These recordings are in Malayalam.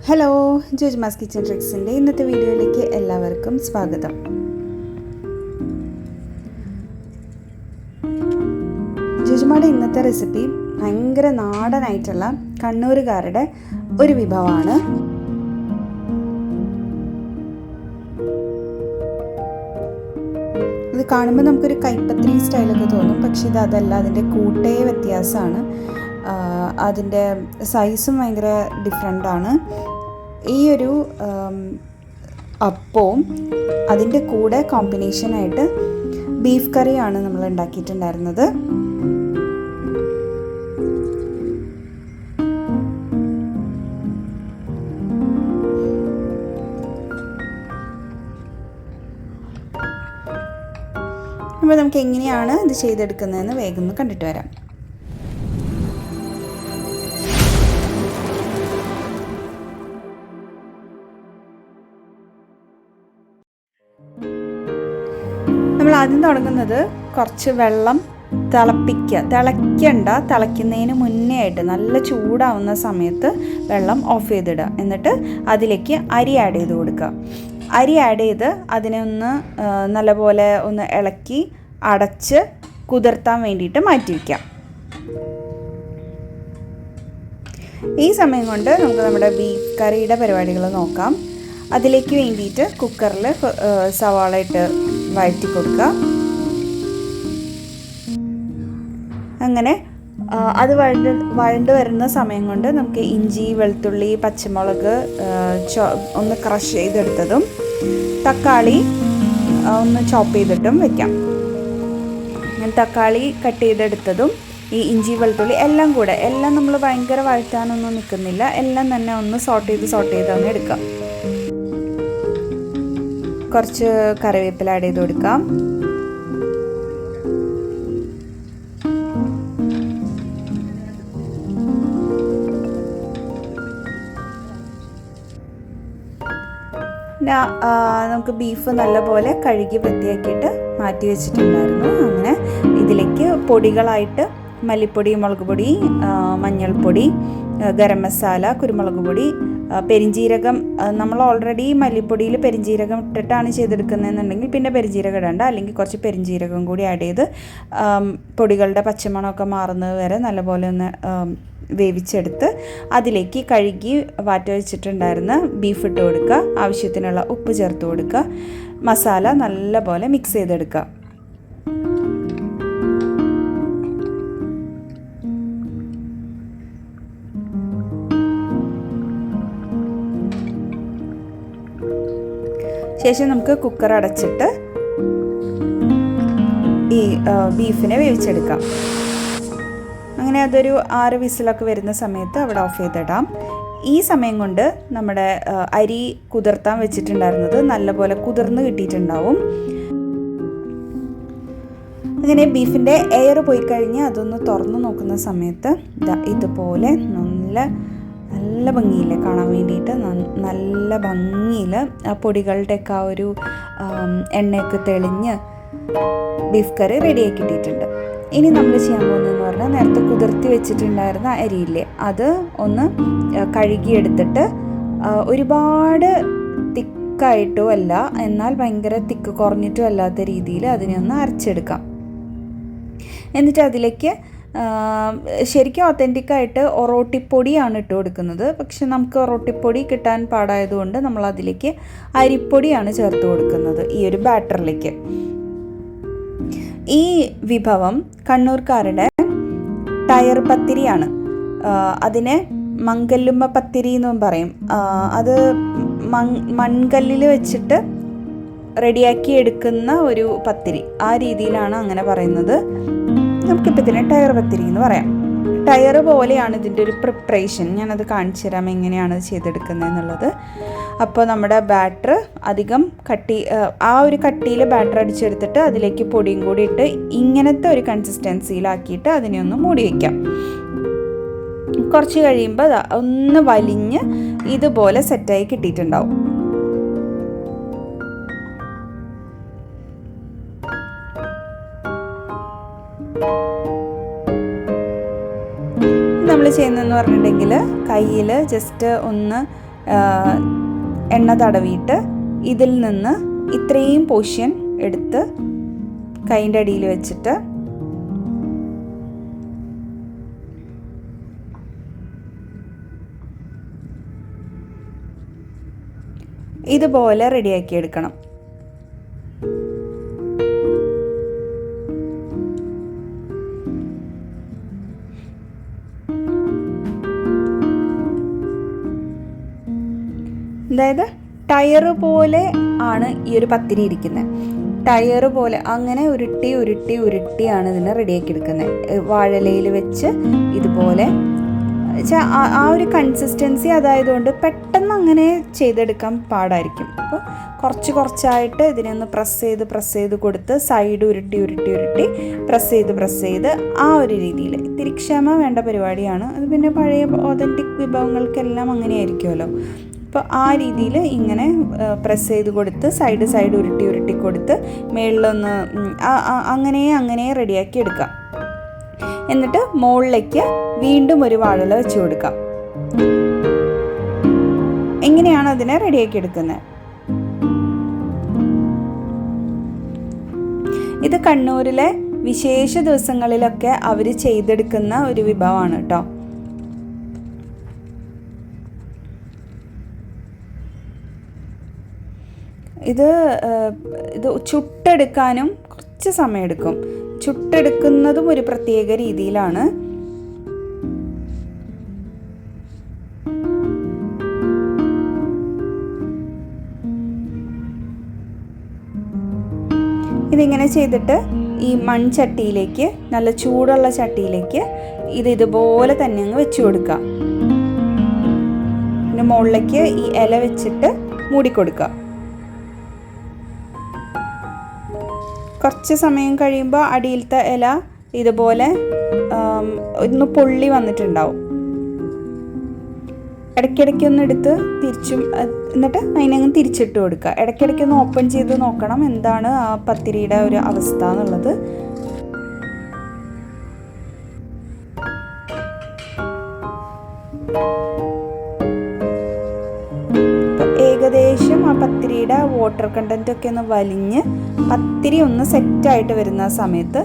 ഹലോ, ജോജ്മാസ് കിച്ചൺ ട്രിക്സിൻ്റെ ഇന്നത്തെ വീഡിയോയിലേക്ക് എല്ലാവർക്കും സ്വാഗതം. ജോജ്മയുടെ ഇന്നത്തെ റെസിപ്പി ഭയങ്കര നാടനായിട്ടുള്ള കണ്ണൂരുകാരുടെ ഒരു വിഭവമാണ്. ഇത് കാണുമ്പോൾ നമുക്കൊരു കൈപ്പത്തിരി സ്റ്റൈലൊക്കെ തോന്നും, പക്ഷെ ഇത് അതല്ല, അതിൻ്റെ കൂട്ടേ വ്യത്യാസമാണ്. അതിൻ്റെ സൈസും ഭയങ്കര ഡിഫറെൻ്റാണ്. ഈ ഒരു അപ്പവും അതിൻ്റെ കൂടെ കോമ്പിനേഷനായിട്ട് ബീഫ് കറിയാണ് നമ്മൾ ഉണ്ടാക്കിയിട്ടുണ്ടായിരുന്നത്. അപ്പോൾ നമുക്ക് എങ്ങനെയാണ് ഇത് ചെയ്തെടുക്കുന്നതെന്ന് വേഗം ഒന്ന് കണ്ടിട്ട് വരാം. നമ്മൾ ആദ്യം തുടങ്ങുന്നത് കുറച്ച് വെള്ളം തിളയ്ക്കുന്നതിന് മുന്നേ ആയിട്ട് നല്ല ചൂടാവുന്ന സമയത്ത് വെള്ളം ഓഫ് ചെയ്തിടുക. എന്നിട്ട് അതിലേക്ക് അരി ആഡ് ചെയ്ത് കൊടുക്കുക. അരി ആഡ് ചെയ്ത് അതിനെ ഒന്ന് നല്ലപോലെ ഒന്ന് ഇളക്കി അടച്ച് കുതിർത്താൻ വേണ്ടിയിട്ട് മാറ്റി വയ്ക്കാം. ഈ സമയം കൊണ്ട് നമുക്ക് നമ്മുടെ ബീഫ് കറിയുടെ പരിപാടികൾ നോക്കാം. അതിലേക്ക് വേണ്ടിയിട്ട് കുക്കറിൽ സവാള ഇട്ട് വഴറ്റി കൊടുക്കുക. അങ്ങനെ അത് വഴണ്ട് വരുന്ന സമയം കൊണ്ട് നമുക്ക് ഇഞ്ചി, വെളുത്തുള്ളി, പച്ചമുളക് ഒന്ന് ക്രഷ് ചെയ്തെടുത്തതും തക്കാളി ഒന്ന് ചോപ്പ് ചെയ്തിട്ടും വെക്കാം. തക്കാളി കട്ട് ചെയ്തെടുത്തതും ഈ ഇഞ്ചി, വെളുത്തുള്ളി എല്ലാം നമ്മൾ ഭയങ്കര വഴറ്റാനൊന്നും നിൽക്കുന്നില്ല. എല്ലാം തന്നെ ഒന്ന് സോട്ട് ചെയ്ത് അങ്ങ് എടുക്കാം. കുറച്ച് കറിവേപ്പില ആഡ് ചെയ്ത് കൊടുക്കാം. നമുക്ക് ബീഫ് നല്ലപോലെ കഴുകി വൃത്തിയാക്കിയിട്ട് മാറ്റി വെച്ചിട്ടുണ്ടായിരുന്നു. അങ്ങനെ ഇതിലേക്ക് പൊടികളായിട്ട് മല്ലിപ്പൊടി, മുളക് പൊടി, മഞ്ഞൾപ്പൊടി, ഗരം മസാല, കുരുമുളക് പൊടി, പെരിഞ്ജീരകം. നമ്മൾ ഓൾറെഡി മല്ലിപ്പൊടിയിൽ പെരിഞ്ജീരകം ഇട്ടിട്ടാണ് ചെയ്തെടുക്കുന്നതെന്നുണ്ടെങ്കിൽ പിന്നെ പെരിഞ്ജീരകം ഇടണ്ട, അല്ലെങ്കിൽ കുറച്ച് പെരിഞ്ജീരകം കൂടി ആഡ് ചെയ്ത് പൊടികളുടെ പച്ചമണമൊക്കെ മാറുന്നത് വരെ നല്ലപോലെ ഒന്ന് വേവിച്ചെടുത്ത് അതിലേക്ക് കഴുകി വാറ്റി വെച്ചിട്ടുണ്ടായിരുന്ന ബീഫ് ഇട്ട് കൊടുക്കുക. ആവശ്യത്തിനുള്ള ഉപ്പ് ചേർത്ത് കൊടുക്കുക. മസാല നല്ലപോലെ മിക്സ് ചെയ്തെടുക്കുക. ശേഷം നമുക്ക് കുക്കർ അടച്ചിട്ട് ഈ ബീഫിനെ വേവിച്ചെടുക്കാം. അങ്ങനെ അതൊരു 6 വിസിലൊക്കെ വരുന്ന സമയത്ത് അവിടെ ഓഫ് ചെയ്തിടാം. ഈ സമയം കൊണ്ട് നമ്മുടെ അരി കുതിർത്താൻ വെച്ചിട്ടുണ്ടായിരുന്നത് നല്ലപോലെ കുതിർന്ന് കിട്ടിയിട്ടുണ്ടാവും. അങ്ങനെ ബീഫിൻ്റെ എയർ പോയി കഴിഞ്ഞ് അതൊന്ന് തുറന്ന് നോക്കുന്ന സമയത്ത് ഇതുപോലെ നല്ല ഭംഗിയിൽ കാണാൻ വേണ്ടിയിട്ട് നല്ല ഭംഗിയിൽ ആ പൊടികളുടെയൊക്കെ ആ ഒരു എണ്ണയൊക്കെ തെളിഞ്ഞ് ബീഫ് കറി റെഡിയാക്കി ഇട്ടിട്ടുണ്ട്. ഇനി നമ്മൾ ചെയ്യാൻ പോകുന്നതെന്ന് പറഞ്ഞാൽ നേരത്തെ കുതിർത്തി വെച്ചിട്ടുണ്ടായിരുന്ന അരിയില്ലേ, അത് ഒന്ന് കഴുകിയെടുത്തിട്ട് ഒരുപാട് തിക്കായിട്ടും അല്ല, എന്നാൽ ഭയങ്കര തിക്ക് കുറഞ്ഞിട്ടും അല്ലാത്ത രീതിയിൽ അതിനെ ഒന്ന് അരച്ചെടുക്കാം. എന്നിട്ട് അതിലേക്ക് ശരിക്കും ഒത്തൻറ്റിക്കായിട്ട് ഒറോട്ടിപ്പൊടിയാണ് ഇട്ട് കൊടുക്കുന്നത്. പക്ഷെ നമുക്ക് ഒറോട്ടിപ്പൊടി കിട്ടാൻ പാടായതുകൊണ്ട് നമ്മൾ അതിലേക്ക് അരിപ്പൊടിയാണ് ചേർത്ത് കൊടുക്കുന്നത് ഈ ഒരു ബാറ്ററിലേക്ക്. ഈ വിഭവം കണ്ണൂർക്കാരുടെ ടയർ പത്തിരിയാണ്. അതിനെ മങ്കല്ലുമ്മ പത്തിരി എന്നും പറയും. അത് മൺകല്ലിൽ വെച്ചിട്ട് റെഡിയാക്കി എടുക്കുന്ന ഒരു പത്തിരി, ആ രീതിയിലാണ് അങ്ങനെ പറയുന്നത്. നമുക്കിപ്പോൾ ഇതിനെ ടയർ പത്തിരി എന്ന് പറയാം. ടയർ പോലെയാണ് ഇതിൻ്റെ ഒരു പ്രിപ്പറേഷൻ. ഞാനത് കാണിച്ചു തരാം എങ്ങനെയാണ് ചെയ്തെടുക്കുന്നത് എന്നുള്ളത്. അപ്പോൾ നമ്മുടെ ബാറ്റർ അധികം ആ ഒരു കട്ടിയിൽ ബാറ്റർ അടിച്ചെടുത്തിട്ട് അതിലേക്ക് പൊടിയും കൂടി ഇട്ട് ഇങ്ങനത്തെ ഒരു കൺസിസ്റ്റൻസിയിലാക്കിയിട്ട് അതിനെ ഒന്ന് മൂടി വയ്ക്കാം. കുറച്ച് കഴിയുമ്പോൾ ഒന്ന് വലിഞ്ഞ് ഇതുപോലെ സെറ്റായി കിട്ടിയിട്ടുണ്ടാവും. നമ്മൾ നമ്മൾ ചെയ്യുന്നതെന്ന് പറഞ്ഞിട്ടുണ്ടെങ്കിൽ കയ്യിൽ ജസ്റ്റ് ഒന്ന് എണ്ണ തടവിയിട്ട് ഇതിൽ നിന്ന് ഇത്രയും പോർഷൻ എടുത്ത് കൈൻ്റെ അടിയിൽ വെച്ചിട്ട് ഇതുപോലെ റെഡിയാക്കി എടുക്കണം. അതായത് ടയറ് പോലെ ആണ് ഈ ഒരു പത്തിരി ഇരിക്കുന്നത്. ടയറ് പോലെ അങ്ങനെ ഉരുട്ടി ഉരുട്ടി ഉരുട്ടിയാണ് ഇതിനെ റെഡിയാക്കി എടുക്കുന്നത്. വാഴയിലയിൽ വെച്ച് ഇതുപോലെ ആ ഒരു കൺസിസ്റ്റൻസി അതായതുകൊണ്ട് പെട്ടെന്ന് അങ്ങനെ ചെയ്തെടുക്കാൻ പാടായിരിക്കും. അപ്പോൾ കുറച്ച് കുറച്ചായിട്ട് ഇതിനെ ഒന്ന് പ്രസ് ചെയ്ത് കൊടുത്ത് സൈഡ് ഉരുട്ടി ഉരുട്ടി ഉരുട്ടി പ്രസ് ചെയ്ത് ആ ഒരു രീതിയിൽ ഇത്തിരി ക്ഷമ വേണ്ട പരിപാടിയാണ്. അത് പിന്നെ പഴയ ഒതൻറ്റിക് വിഭവങ്ങൾക്കെല്ലാം അങ്ങനെ ആയിരിക്കുമല്ലോ. അപ്പോൾ ആ രീതിയിൽ ഇങ്ങനെ പ്രസ് ചെയ്ത് കൊടുത്ത് സൈഡ് ഉരുട്ടി കൊടുത്ത് മേളിലൊന്ന് അങ്ങനെ റെഡിയാക്കി എടുക്കാം. എന്നിട്ട് മുകളിലേക്ക് വീണ്ടും ഒരു വാഴയില വെച്ച് കൊടുക്കാം. എങ്ങനെയാണ് അതിനെ റെഡിയാക്കി എടുക്കുന്നത്? ഇത് കണ്ണൂരിലെ വിശേഷ ദിവസങ്ങളിലൊക്കെ അവർ ചെയ്തെടുക്കുന്ന ഒരു വിഭവമാണ് കേട്ടോ. ഇത് ചുട്ടെടുക്കാനും കുറച്ച് സമയമെടുക്കും. ചുട്ടെടുക്കുന്നതും ഒരു പ്രത്യേക രീതിയിലാണ്. ഇതിങ്ങനെ ചെയ്തിട്ട് ഈ മൺചട്ടിയിലേക്ക്, നല്ല ചൂടുള്ള ചട്ടിയിലേക്ക് ഇതുപോലെ തന്നെ അങ്ങ് വെച്ച് കൊടുക്കുക. പിന്നെ മുകളിലേക്ക് ഈ ഇല വെച്ചിട്ട് മൂടിക്കൊടുക്കുക. കുറച്ച് സമയം കഴിയുമ്പോൾ അടിയിലത്തെ ഇല ഇതുപോലെ ഒന്ന് പൊള്ളി വന്നിട്ടുണ്ടാവും. ഇടയ്ക്കിടയ്ക്കൊന്ന് എടുത്ത് തിരിച്ചും എന്നിട്ട് അതിനങ്ങ് തിരിച്ചിട്ട് കൊടുക്കുക. ഇടയ്ക്കിടയ്ക്കൊന്ന് ഓപ്പൺ ചെയ്ത് നോക്കണം എന്താണ് ആ പത്തിരിയുടെ ഒരു അവസ്ഥ എന്നുള്ളത്. ഏകദേശം ആ പത്തിരിയുടെ വാട്ടർ കണ്ടന്റ് ഒക്കെ ഒന്ന് വലിഞ്ഞ് പത്തിരി ഒന്ന് സെറ്റായിട്ട് വരുന്ന സമയത്ത്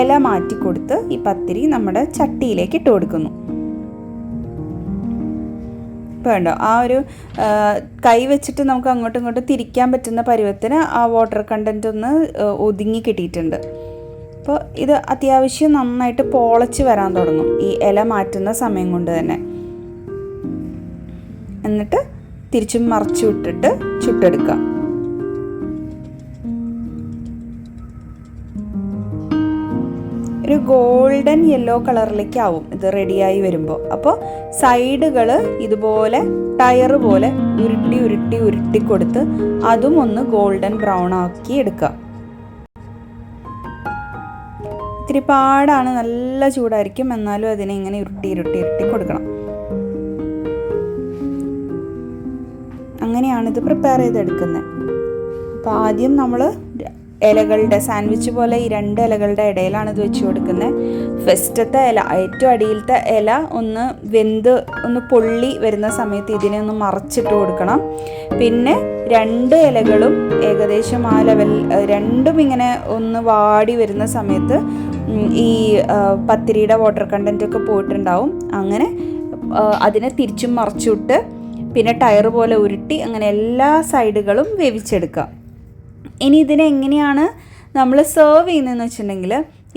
ഇല മാറ്റി കൊടുത്ത് ഈ പത്തിരി നമ്മുടെ ചട്ടിയിലേക്ക് ഇട്ട് കൊടുക്കുന്നു. ഇപ്പോൾ വേണ്ടോ ആ ഒരു കൈ വെച്ചിട്ട് നമുക്ക് അങ്ങോട്ടും ഇങ്ങോട്ടും തിരിക്കാൻ പറ്റുന്ന പരുവത്തിന് ആ വാട്ടർ കണ്ടന്റ് ഒന്ന് ഒതുങ്ങി കിട്ടിയിട്ടുണ്ട്. അപ്പോൾ ഇത് അത്യാവശ്യം നന്നായിട്ട് പോളച്ച് വരാൻ തുടങ്ങും ഈ ഇല മാറ്റുന്ന സമയം കൊണ്ട് തന്നെ. എന്നിട്ട് തിരിച്ചും മറിച്ചു വിട്ടിട്ട് ചുട്ടെടുക്കുക. ഒരു ഗോൾഡൻ യെല്ലോ കളറിലേക്ക് ആവും ഇത് റെഡിയായി വരുമ്പോൾ. അപ്പോൾ സൈഡുകൾ ഇതുപോലെ ടയർ പോലെ ഉരുട്ടി കൊടുത്ത് അതും ഒന്ന് ഗോൾഡൻ ബ്രൗൺ ആക്കി എടുക്കുക. ഇത്തിരി പാടാണ്, നല്ല ചൂടായിരിക്കും, എന്നാലും അതിനെ ഇങ്ങനെ ഉരുട്ടി കൊടുക്കണം. അങ്ങനെയാണിത് പ്രിപ്പയർ ചെയ്തെടുക്കുന്നത്. അപ്പോൾ ആദ്യം നമ്മൾ ഇലകളുടെ സാൻഡ്വിച്ച് പോലെ ഈ 2 ഇലകളുടെ ഇടയിലാണ് ഇത് വെച്ച് കൊടുക്കുന്നത്. ഫസ്റ്റത്തെ ഇല, ഏറ്റവും അടിയിലത്തെ ഇല ഒന്ന് വെന്ത് ഒന്ന് പൊള്ളി വരുന്ന സമയത്ത് ഇതിനെ ഒന്ന് മറച്ചിട്ട് കൊടുക്കണം. പിന്നെ 2 ഇലകളും ഏകദേശം ആ ലെവൽ രണ്ടും ഇങ്ങനെ ഒന്ന് വാടി വരുന്ന സമയത്ത് ഈ പത്തിരിയുടെ വാട്ടർ കണ്ടന്റ് ഒക്കെ പോയിട്ടുണ്ടാവും. അങ്ങനെ അതിനെ തിരിച്ചും മറച്ചുവിട്ട് പിന്നെ ടയർ പോലെ ഉരുട്ടി അങ്ങനെ എല്ലാ സൈഡുകളും വേവിച്ചെടുക്കുക. ഇനി ഇതിനെ എങ്ങനെയാണ് നമ്മൾ സെർവ് ചെയ്യുന്നതെന്ന് വെച്ചിട്ടുണ്ടെങ്കിൽ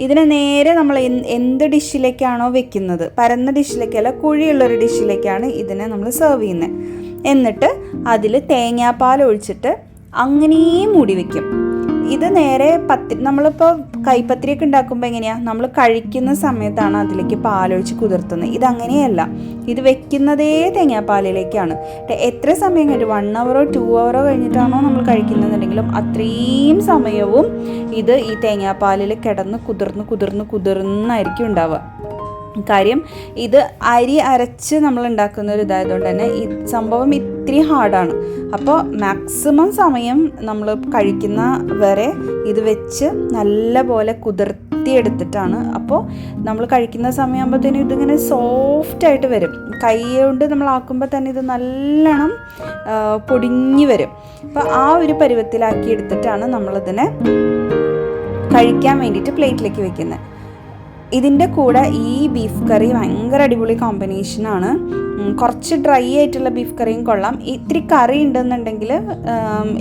ഇതിനെ നേരെ നമ്മൾ എന്ത് ഡിഷിലേക്കാണോ വെക്കുന്നത്, പരന്ന ഡിഷിലേക്കല്ല കുഴിയുള്ളൊരു ഡിഷിലേക്കാണ് ഇതിനെ നമ്മൾ സെർവ് ചെയ്യുന്നത്. എന്നിട്ട് അതിൽ തേങ്ങാപ്പാൽ ഒഴിച്ചിട്ട് അങ്ങനെയും മൂടി വയ്ക്കും. ഇത് നേരെ നമ്മളിപ്പോൾ കൈപ്പത്തിരിയൊക്കെ ഉണ്ടാക്കുമ്പോൾ എങ്ങനെയാണ്, നമ്മൾ കഴിക്കുന്ന സമയത്താണ് അതിലേക്ക് പാലൊഴിച്ച് കുതിർത്തുന്നത്. ഇതങ്ങനെയല്ല, ഇത് വെക്കുന്നതേ തേങ്ങാപ്പാലിലേക്കാണ്. എത്ര സമയം കഴിഞ്ഞിട്ട് 1 hour 2 hour കഴിഞ്ഞിട്ടാണോ നമ്മൾ കഴിക്കുന്നതെന്നുണ്ടെങ്കിലും അത്രയും സമയവും ഇത് ഈ തേങ്ങാപ്പാലിൽ കിടന്ന് കുതിർന്നായിരിക്കും ഉണ്ടാവുക. കാര്യം ഇത് അരി അരച്ച് നമ്മൾ ഉണ്ടാക്കുന്ന ഒരു ഇതായതുകൊണ്ട് തന്നെ ഈ സംഭവം ഇത്തിരി ഹാർഡാണ്. അപ്പോൾ മാക്സിമം സമയം നമ്മൾ കഴിക്കുന്ന വരെ ഇത് വെച്ച് നല്ല പോലെ കുതിർത്തിയെടുത്തിട്ടാണ്. അപ്പോൾ നമ്മൾ കഴിക്കുന്ന സമയമാകുമ്പോഴത്തേനും ഇതിങ്ങനെ സോഫ്റ്റായിട്ട് വരും. കൈ കൊണ്ട് നമ്മൾ ആക്കുമ്പോൾ തന്നെ ഇത് നല്ലോണം പൊടിഞ്ഞ് വരും. അപ്പോൾ ആ ഒരു പരുവത്തിലാക്കി എടുത്തിട്ടാണ് നമ്മളിതിനെ കഴിക്കാൻ വേണ്ടിയിട്ട് പ്ലേറ്റിലേക്ക് വെക്കുന്നത്. ഇതിൻ്റെ കൂടെ ഈ ബീഫ് കറി ഭയങ്കര അടിപൊളി കോമ്പിനേഷനാണ്. കുറച്ച് ഡ്രൈ ആയിട്ടുള്ള ബീഫ് കറിയും കൊള്ളാം. ഇത്തിരി കറി ഉണ്ടെന്നുണ്ടെങ്കിൽ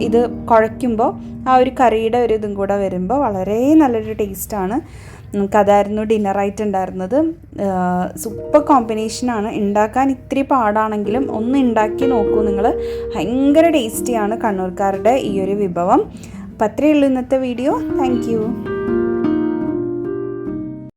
ഇത് കുഴയ്ക്കുമ്പോൾ ആ ഒരു കറിയുടെ ഒരു ഇതും കൂടെ വരുമ്പോൾ വളരെ നല്ലൊരു ടേസ്റ്റാണ്. നമുക്കതായിരുന്നു ഡിന്നറായിട്ട് ഉണ്ടായിരുന്നത്. സൂപ്പർ കോമ്പിനേഷനാണ്. ഉണ്ടാക്കാൻ ഇത്തിരി പാടാണെങ്കിലും ഒന്ന് ഉണ്ടാക്കി നോക്കൂ നിങ്ങൾ. ഭയങ്കര ടേസ്റ്റിയാണ് കണ്ണൂർക്കാരുടെ ഈ ഒരു വിഭവം. അപ്പോൾ അത്രയേ ഉള്ളൂ ഇന്നത്തെ വീഡിയോ. താങ്ക്